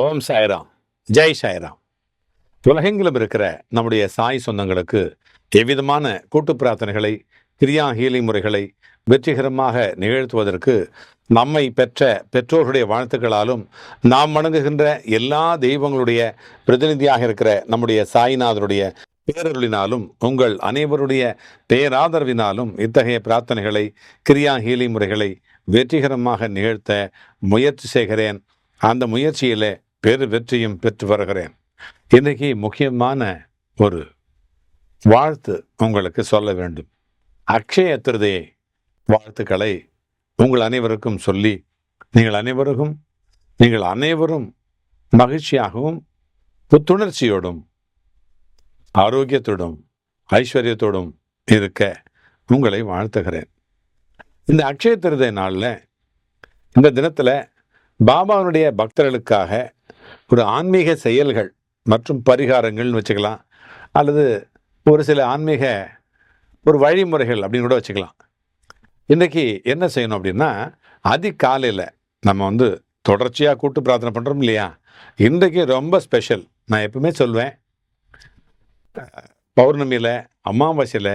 ஓம் சாய்ராம். ஜெய் சாய்ராம். உலகெங்கிலும் இருக்கிற நம்முடைய சாய் சொந்தங்களுக்கு எவ்விதமான கூட்டு பிரார்த்தனைகளை, கிரியா ஹீலிங் முறைகளை வெற்றிகரமாக நிகழ்த்துவதற்கு நம்மை பெற்ற பெற்றோர்களுடைய வாழ்த்துக்களாலும், நாம் வணங்குகின்ற எல்லா தெய்வங்களுடைய பிரதிநிதியாக இருக்கிற நம்முடைய சாய்நாதருடைய பேரருளினாலும், உங்கள் அனைவருடைய பேராதரவினாலும் இத்தகைய பிரார்த்தனைகளை, கிரியா ஹீலிங் முறைகளை வெற்றிகரமாக நிகழ்த்த முயற்சி செய்கிறேன். அந்த முயற்சியிலே பெரு வெற்றியும் பெற்று வருகிறேன். இன்றைக்கு முக்கியமான ஒரு வாழ்த்து உங்களுக்கு சொல்ல வேண்டும். அக்ஷய திருதியை வாழ்த்துக்களை உங்கள் அனைவருக்கும் சொல்லி, நீங்கள் அனைவரும் மகிழ்ச்சியாகவும் புத்துணர்ச்சியோடும் ஆரோக்கியத்தோடும் ஐஸ்வர்யத்தோடும் இருக்க உங்களை வாழ்த்துகிறேன். இந்த அக்ஷய திருதியை நாளில், இந்த தினத்தில் பாபாவுடைய பக்தர்களுக்காக ஒரு ஆன்மீக செயல்கள் மற்றும் பரிகாரங்கள்னு வச்சுக்கலாம், அல்லது ஒரு சில ஆன்மீக ஒரு வழிமுறைகள் அப்படின்னு கூட வச்சுக்கலாம். இன்றைக்கி என்ன செய்யணும் அப்படின்னா, அதிகாலையில் நம்ம தொடர்ச்சியாக கூட்டு பிரார்த்தனை பண்ணுறோம் இல்லையா? இன்றைக்கு ரொம்ப ஸ்பெஷல். நான் எப்பவுமே சொல்வேன், பௌர்ணமியில், அமாவாசையில்,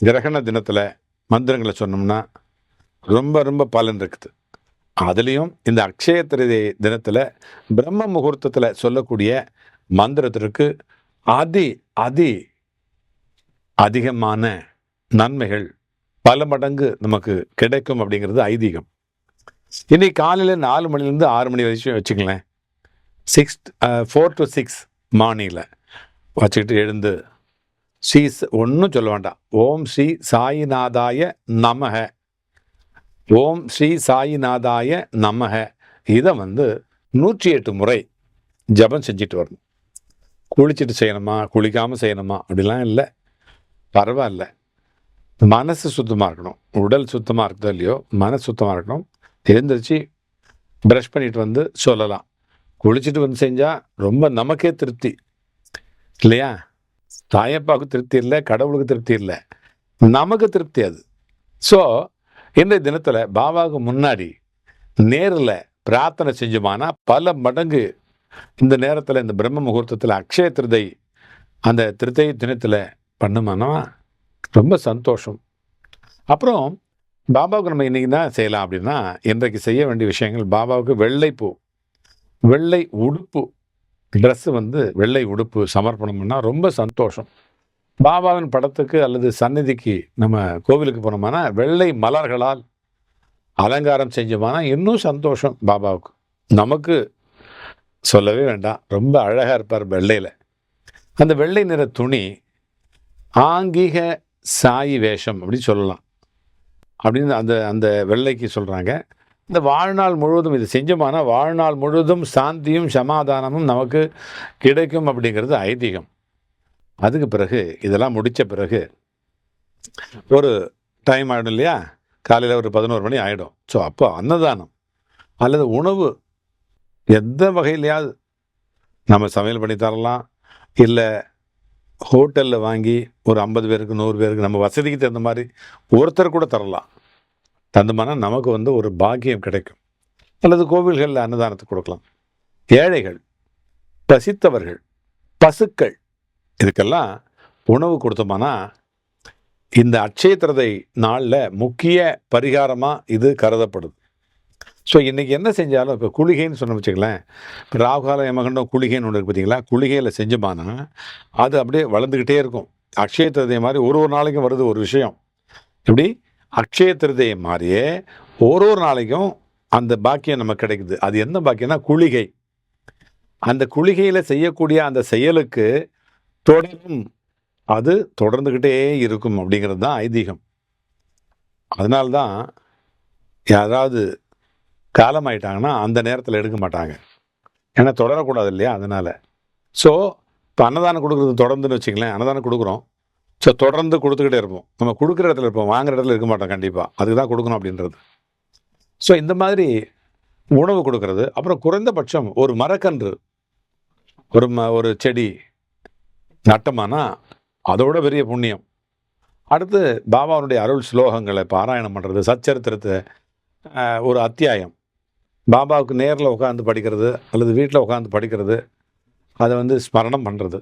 கிரகண தினத்தில் மந்திரங்களை சொன்னோம்னா ரொம்ப ரொம்ப பலன் இருக்குது. அதுலேயும் இந்த அக்ஷய திருதியை தினத்தில் பிரம்ம முகூர்த்தத்தில் சொல்லக்கூடிய மந்திரத்திற்கு அதிகமான நன்மைகள் பல மடங்கு நமக்கு கிடைக்கும் அப்படிங்கிறது ஐதீகம். இன்னைக்கு காலையில் 4 மணிலேருந்து 6 மணி வரைக்கும் வச்சுங்களேன், 4 to 6 மார்னிங்கில் வச்சுக்கிட்டு எழுந்து ஒன்றும் சொல்ல வேண்டாம், ஓம் ஸ்ரீ சாயிநாதாய நமக, ஓம் ஸ்ரீ சாயிநாதாய நமக, இதை 108 முறை ஜபம் செஞ்சுட்டு வரணும். குளிச்சுட்டு செய்யணுமா, குளிக்காமல் செய்யணுமா அப்படிலாம் இல்லை, பரவாயில்ல. மனசு சுத்தமாக இருக்கணும். உடல் சுத்தமாக இருக்குதோ இல்லையோ, மனசு சுத்தமாக இருக்கணும். எழுந்திரிச்சு ப்ரஷ் பண்ணிட்டு சொல்லலாம். குளிச்சுட்டு செஞ்சால் ரொம்ப நமக்கே திருப்தி இல்லையா? தாயப்பாவுக்கு திருப்தி இல்லை, கடவுளுக்கு திருப்தி இல்லை, நமக்கு திருப்தி அது. ஸோ இன்றைய தினத்தில் பாபாவுக்கு முன்னாடி நேரில் பிரார்த்தனை செஞ்சோமானா பல மடங்கு இந்த நேரத்தில், இந்த பிரம்ம முகூர்த்தத்தில், அக்ஷய திருதை அந்த திருதை தினத்தில் பண்ணுமானா ரொம்ப சந்தோஷம். அப்புறம் பாபாவுக்கு நம்ம இன்றைக்கி தான் செய்யலாம் அப்படின்னா, இன்றைக்கு செய்ய வேண்டிய விஷயங்கள், பாபாவுக்கு வெள்ளை உடுப்பு ட்ரெஸ்ஸு வெள்ளை உடுப்பு சமர்ப்பணம் பண்ணால் ரொம்ப சந்தோஷம். பாபாவின் படத்துக்கு அல்லது சந்நிதிக்கு நம்ம கோவிலுக்கு போனோம்னா வெள்ளை மலர்களால் அலங்காரம் செஞ்சோம்னா இன்னும் சந்தோஷம் பாபாவுக்கு. நமக்கு சொல்லவே வேண்டாம், ரொம்ப அழகாக இருப்பார் வெள்ளையில். அந்த வெள்ளை நிற துணி ஆங்கிக சாயி வேஷம் அப்படின்னு சொல்லலாம். அப்படின்னு அந்த வெள்ளைக்கு சொல்கிறாங்க. இந்த வாழ்நாள் முழுவதும் இது செஞ்சோம்னா வாழ்நாள் முழுவதும் சாந்தியும் சமாதானமும் நமக்கு கிடைக்கும் அப்படிங்கிறது ஐதீகம். அதுக்கு பிறகு இதெல்லாம் முடித்த பிறகு ஒரு டைம் ஆகிடும் இல்லையா? காலையில் ஒரு 11 மணி ஆகிடும். ஸோ அப்போ அன்னதானம் அல்லது உணவு எந்த வகையிலையாவது நம்ம சமையல் பண்ணி தரலாம், இல்லை ஹோட்டலில் வாங்கி ஒரு 50 பேருக்கு 100 பேருக்கு நம்ம வசதிக்கு தகுந்த மாதிரி ஒருத்தர் கூட தரலாம். தந்தோம்னா நமக்கு ஒரு பாக்கியம் கிடைக்கும். அல்லது கோவில்களில் அன்னதானத்தை கொடுக்கலாம். ஏழைகள், பசித்தவர்கள், பசுக்கள், இதுக்கெல்லாம் உணவு கொடுத்தோம்னா இந்த அட்சய திருதை நாளில் முக்கிய பரிகாரமாக இது கருதப்படுது. ஸோ இன்றைக்கி என்ன செஞ்சாலும், இப்போ குளிகைன்னு சொன்ன வச்சுக்கலாம், இப்போ ராகுகால யமகண்டம் குளிகைன்னு ஒன்று இருக்குது பார்த்தீங்களா? குளிகையில் செஞ்சோம்னா அது அப்படியே வளர்ந்துக்கிட்டே இருக்கும். அக்ஷய திருதை மாதிரி ஒரு நாளைக்கும் வருது ஒரு விஷயம். இப்படி அக்ஷய திருதையை மாதிரியே ஒரு நாளைக்கும் அந்த பாக்கியம் நமக்கு கிடைக்குது. அது என்ன பாக்கியம்னா குளிகை. அந்த குளிகையில் செய்யக்கூடிய அந்த செயலுக்கு தொடரும், அது தொடர்ந்துக்கிட்டே இருக்கும் அப்படிங்கிறது தான் ஐதீகம். அதனால்தான் யாராவது காலமாயிட்டாங்கன்னா அந்த நேரத்தில் எடுக்க மாட்டாங்க, ஏன்னா தொடரக்கூடாது இல்லையா? அதனால். ஸோ இப்போ அன்னதானம் கொடுக்குறது தொடர்ந்துன்னு வச்சுங்களேன், அன்னதானம் கொடுக்குறோம், ஸோ தொடர்ந்து கொடுத்துக்கிட்டே இருப்போம். நம்ம கொடுக்குற இடத்துல இருப்போம், வாங்குற இடத்துல இருக்க மாட்டோம் கண்டிப்பாக. அதுக்கு தான் கொடுக்கணும் அப்படின்றது. ஸோ இந்த மாதிரி உணவு கொடுக்கறது. அப்புறம் குறைந்தபட்சம் ஒரு மரக்கன்று, ஒரு செடி நட்டமானா அதோட பெரிய புண்ணியம். அடுத்து பாபாவுடைய அருள் ஸ்லோகங்களை பாராயணம் பண்ணுறது, சச்சரித்திரத்தை ஒரு அத்தியாயம் பாபாவுக்கு நேரில் உட்காந்து படிக்கிறது அல்லது வீட்டில் உட்காந்து படிக்கிறது, அதை வந்து ஸ்மரணம் பண்ணுறது.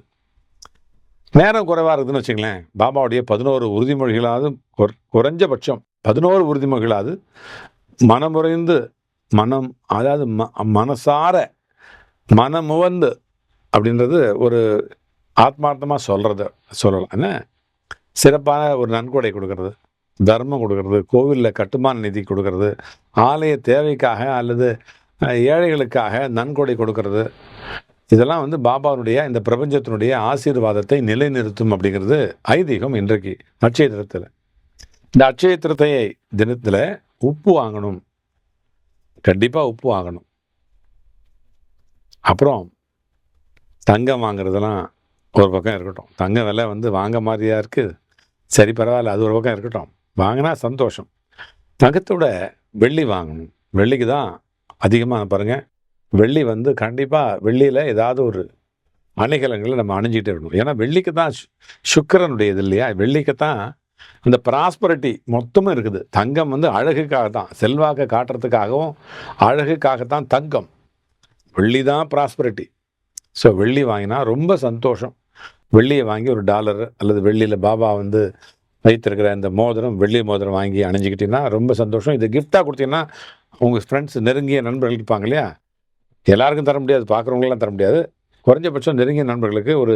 நேரம் குறைவாக இருக்குதுன்னு வச்சுங்களேன், பாபாவுடைய 11 உறுதிமொழிகளாவது குறைஞ்சபட்சம் 11 உறுதிமொழிகளாவது மனமுறைந்து அதாவது மனசார மனமுவந்து அப்படின்றது ஒரு ஆத்மார்த்தமாக சொல்லலாம். என்ன சிறப்பான ஒரு நன்கொடை கொடுக்கறது, தர்மம் கொடுக்கறது, கோவிலில் கட்டுமான நிதி கொடுக்கறது, ஆலய தேவைக்காக அல்லது ஏழைகளுக்காக நன்கொடை கொடுக்கறது, இதெல்லாம் வந்து பாபாவுடைய இந்த பிரபஞ்சத்தினுடைய ஆசீர்வாதத்தை நிலைநிறுத்தும் அப்படிங்கிறது ஐதீகம். இன்றைக்கு அட்சய திருத்தில், இந்த அட்சய திருத்தையை தினத்தில் உப்பு வாங்கணும், கண்டிப்பாக உப்பு வாங்கணும். அப்புறம் தங்கம் வாங்குறதெல்லாம் ஒரு பக்கம் இருக்கட்டும். தங்க விலை வந்து வாங்க மாதிரியா இருக்குது, சரி பரவாயில்ல, அது ஒரு பக்கம் இருக்கட்டும், வாங்கினா சந்தோஷம். தங்கத்தோட வெள்ளி வாங்கணும். வெள்ளிக்கு தான் அதிகமாக பாருங்கள், வெள்ளி வந்து கண்டிப்பாக வெள்ளியில் ஏதாவது ஒரு அணிகலன்களை நம்ம அணிஞ்சிக்கிட்டே இருக்கணும். ஏன்னா வெள்ளிக்கு தான் சுக்கிரனுடைய இது இல்லையா, வெள்ளிக்கு தான் இந்த ப்ராஸ்பரிட்டி மொத்தமும் இருக்குது. தங்கம் வந்து அழகுக்காக தான், செல்வாக்கை காட்டுறதுக்காகவும் அழகுக்காகத்தான் தங்கம். வெள்ளி தான் ப்ராஸ்பரிட்டி. ஸோ வெள்ளி வாங்கினா ரொம்ப சந்தோஷம். வெள்ளியை வாங்கி ஒரு டாலர் அல்லது வெள்ளியில் பாபா வந்து வைத்திருக்கிற இந்த மோதிரம், வெள்ளி மோதிரம் வாங்கி அணிஞ்சிக்கிட்டிங்கன்னா ரொம்ப சந்தோஷம். இது கிஃப்டாக கொடுத்தீங்கன்னா உங்கள் ஃப்ரெண்ட்ஸ், நெருங்கிய நண்பர்கள் இருப்பாங்க இல்லையா, எல்லாருக்கும் தர முடியாது, பார்க்குறவங்களாம் தர முடியாது, குறைஞ்சபட்சம் நெருங்கிய நண்பர்களுக்கு ஒரு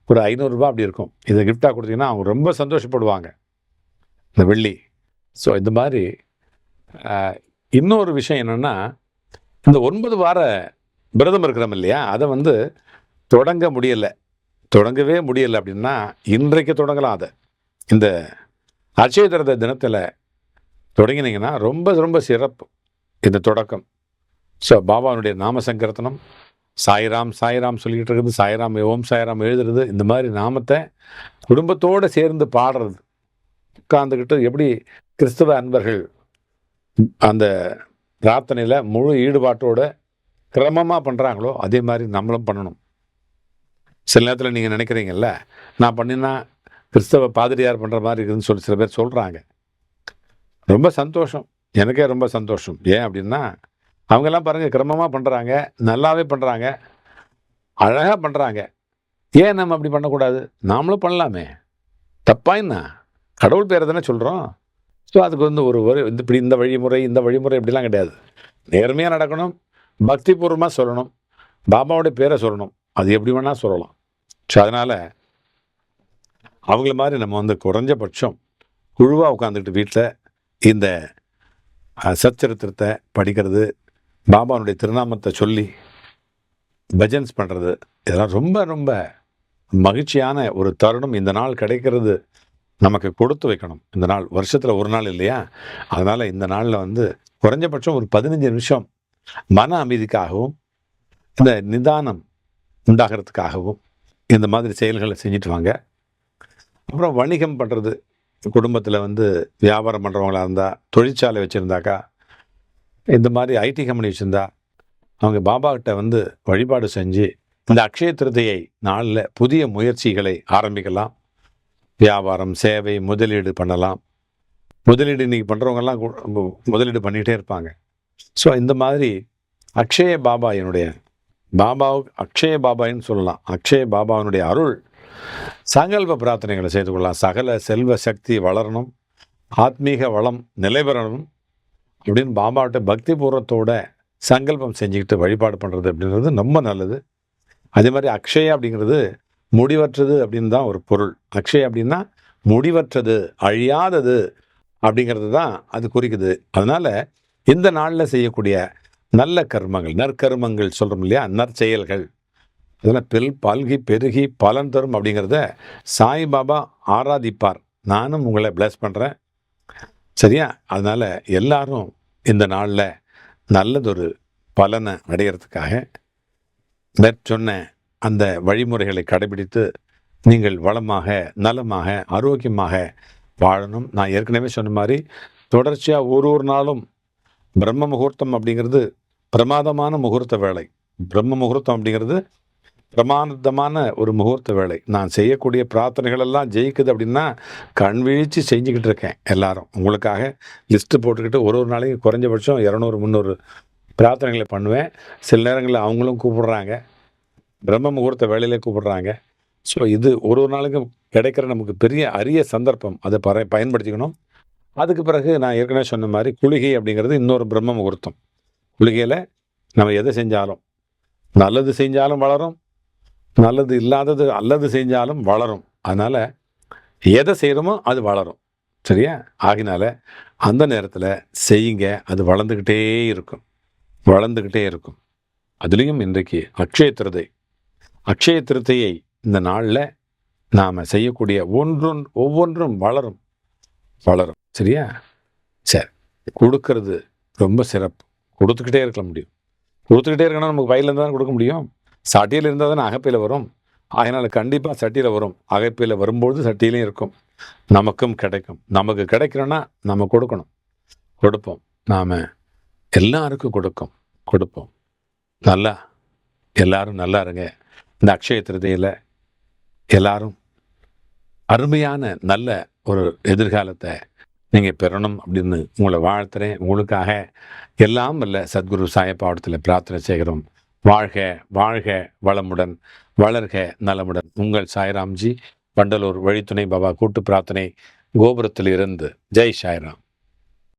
500 ரூபா அப்படி இருக்கும். இதை கிஃப்டாக கொடுத்தீங்கன்னா அவங்க ரொம்ப சந்தோஷப்படுவாங்க, இந்த வெள்ளி. ஸோ இந்த மாதிரி இன்னொரு விஷயம் என்னென்னா, இந்த 9 வார விரதம் இருக்கிறோம் இல்லையா, அதை வந்து தொடங்கவே முடியலை அப்படின்னா இன்றைக்கு தொடங்கலாம். அதை இந்த அட்சய திருத தினத்தில் தொடங்கினீங்கன்னா ரொம்ப ரொம்ப சிறப்பு இந்த தொடக்கம். ஸோ பாபாவுடைய நாம சங்கீர்த்தனம், சாய்ராம் சாய்ராம் சொல்லிக்கிட்டு இருக்குது, சாய்ராம் ஓம் சாய்ராம் எழுதுறது, இந்த மாதிரி நாமத்தை குடும்பத்தோடு சேர்ந்து பாடுறது, உட்கார்ந்துக்கிட்டு எப்படி கிறிஸ்தவ அன்பர்கள் அந்த பிரார்த்தனையில் முழு ஈடுபாட்டோட கிரமமாக பண்ணுறாங்களோ அதே மாதிரி நம்மளும் பண்ணணும். சில நேரத்தில் நீங்கள் நினைக்கிறீங்கல்ல, நான் பண்ணினா கிறிஸ்தவ பாதிரியார் பண்ணுற மாதிரி இருக்குதுன்னு சொல்லி சில பேர் சொல்கிறாங்க. ரொம்ப சந்தோஷம், எனக்கே ரொம்ப சந்தோஷம். ஏன் அப்படின்னா அவங்கெல்லாம் பாருங்கள் கிரமமாக பண்ணுறாங்க, நல்லாவே பண்ணுறாங்க, அழகாக பண்ணுறாங்க. ஏன் நம்ம அப்படி பண்ணக்கூடாது? நாமளும் பண்ணலாமே, தப்பாயின்னா கடவுள் பேரை தானே சொல்கிறோம். ஸோ அதுக்கு வந்து இப்படி இந்த வழிமுறை இப்படிலாம் கிடையாது. நேர்மையாக நடக்கணும், பக்திபூர்வமாக சொல்லணும், பாபாவுடைய பேரை சொல்லணும், அது எப்படி வேணால் சொல்லலாம். ஸோ அதனால் அவங்கள மாதிரி நம்ம வந்து குறைஞ்சபட்சம் குழுவாக உட்காந்துக்கிட்டு வீட்டில் இந்த சச்சரித்திரத்தை படிக்கிறது, பாபாவுடைய திருநாமத்தை சொல்லி பஜன்ஸ் பண்ணுறது, இதெல்லாம் ரொம்ப ரொம்ப மகிழ்ச்சியான ஒரு தருணம். இந்த நாள் கிடைக்கிறது நமக்கு கொடுத்து வைக்கணும். இந்த நாள் வருஷத்தில் ஒரு நாள் இல்லையா, அதனால் இந்த நாளில் வந்து குறைஞ்சபட்சம் ஒரு 15 நிமிஷம் மன அமைதிக்காகவும் இந்த நிதானம் உண்டாகிறதுக்காகவும் இந்த மாதிரி செயல்களை செஞ்சுட்டு வாங்க. அப்புறம் வணிகம் பண்ணுறது, குடும்பத்தில் வந்து வியாபாரம் பண்ணுறவங்களா இருந்தால், தொழிற்சாலை வச்சுருந்தாக்கா, இந்த மாதிரி ஐடி கம்பெனி வச்சுருந்தா, அவங்க பாபாக்கிட்ட வந்து வழிபாடு செஞ்சு இந்த அக்ஷய திருதியை நாளில் புதிய முயற்சிகளை ஆரம்பிக்கலாம். வியாபாரம், சேவை, முதலீடு பண்ணலாம். முதலீடு இன்றைக்கி பண்ணுறவங்கெல்லாம் முதலீடு பண்ணிகிட்டே இருப்பாங்க. ஸோ இந்த மாதிரி அக்ஷய பாபான்னு சொல்லலாம். அக்ஷய பாபாவினுடைய அருள் சங்கல்ப பிரார்த்தனைகளை செய்து கொள்ளலாம். சகல செல்வ சக்தி வளரணும், ஆத்மீக வளம் நிலைபெறணும் அப்படின்னு பாபாவிட்ட பக்தி பூர்வத்தோட சங்கல்பம் செஞ்சுக்கிட்டு வழிபாடு பண்ணுறது அப்படின்றது ரொம்ப நல்லது. அதே மாதிரி அக்ஷய அப்படிங்கிறது முடிவற்றது அப்படின்னு தான் ஒரு பொருள். அக்ஷய அப்படின்னா முடிவற்றது, அழியாதது அப்படிங்கிறது தான் அது குறிக்குது. அதனால் இந்த நாளில் செய்யக்கூடிய நல்ல கர்மங்கள், நற்கர்மங்கள் சொல்கிறோம் இல்லையா, நற்செயல்கள், அதெல்லாம் பல்கி பெருகி பலன் தரும் அப்படிங்கிறத சாய்பாபா ஆராதிப்பார். நானும் உங்களை பிளஸ் பண்ணுறேன், சரியா? அதனால் எல்லாரும் இந்த நாளில் நல்லதொரு பலனை அடையிறதுக்காக சொன்ன அந்த வழிமுறைகளை கடைபிடித்து நீங்கள் வளமாக, நலமாக, ஆரோக்கியமாக வாழணும். நான் ஏற்கனவே சொன்ன மாதிரி தொடர்ச்சியாக ஒரு நாளும் பிரம்ம முகூர்த்தம் அப்படிங்கிறது பிரமாதமான முகூர்த்த வேலை. பிரம்ம முகூர்த்தம் அப்படிங்கிறது பிரமாதமான ஒரு முகூர்த்த வேலை. நான் செய்யக்கூடிய பிரார்த்தனைகள் எல்லாம் ஜெயிக்குது அப்படின்னா கண் விழித்து செஞ்சுக்கிட்டு இருக்கேன். எல்லாரும் உங்களுக்காக லிஸ்ட்டு போட்டுக்கிட்டு ஒரு நாளைக்கு குறைஞ்சபட்சம் 200-300 பிரார்த்தனைகளை பண்ணுவேன். சில நேரங்களில் அவங்களும் கூப்பிடுறாங்க, பிரம்ம முகூர்த்த வேலையிலே கூப்பிடுறாங்க. ஸோ இது ஒரு ஒரு நாளுக்கும் கிடைக்கிற நமக்கு பெரிய அரிய சந்தர்ப்பம். அதை பயன்படுத்திக்கணும். அதுக்கு பிறகு நான் ஏற்கனவே சொன்ன மாதிரி குளிகை அப்படிங்கிறது இன்னொரு பிரம்ம முகூர்த்தம். குளிகையில் நம்ம எதை செஞ்சாலும், நல்லது செஞ்சாலும் வளரும், நல்லது இல்லாதது அல்லது செஞ்சாலும் வளரும். அதனால் எதை செய்கிறோமோ அது வளரும். சரியா? ஆகினால அந்த நேரத்தில் செய்யுங்க. அது வளர்ந்துக்கிட்டே இருக்கும், வளர்ந்துக்கிட்டே இருக்கும். அதுலேயும் இன்றைக்கு அக்ஷய திருதை. அக்ஷய திருத்தையை இந்த நாளில் நாம் செய்யக்கூடிய ஒவ்வொன்றும் வளரும், வளரும். சரியா? சரி, கொடுக்கறது ரொம்ப சிறப்பு. கொடுத்துக்கிட்டே இருக்க முடியும். கொடுத்துக்கிட்டே இருக்கணும். நமக்கு பையில இருந்தால் தான் கொடுக்க முடியும். சட்டியில் இருந்தால் தானே அகப்பையில் வரும். அதனால் கண்டிப்பாக சட்டியில் வரும். அகப்பையில் வரும்பொழுது சட்டியிலையும் இருக்கும். நமக்கும் கிடைக்கும். நமக்கு கிடைக்கணும்னா நம்ம கொடுக்கணும், கொடுப்போம். நாம் எல்லாருக்கும் கொடுப்போம். நல்லா எல்லாரும் நல்லா இருங்க. இந்த அக்ஷய திருதையில் எல்லாரும் அருமையான நல்ல ஒரு எதிர்காலத்தை நீங்கள் பெறணும் அப்படின்னு உங்களை வாழ்த்துறேன். உங்களுக்காக எல்லாம் வல்ல சத்குரு சாயப்பாவடத்தில் பிரார்த்தனை செய்கிறோம். வாழ்க வாழ்க வளமுடன், வளர்க நலமுடன். உங்கள் சாய்ராம்ஜி, வண்டலூர் வழித்துணை பாபா கூட்டு பிரார்த்தனை கோபுரத்தில் இருந்து. ஜெய் சாய்ராம்.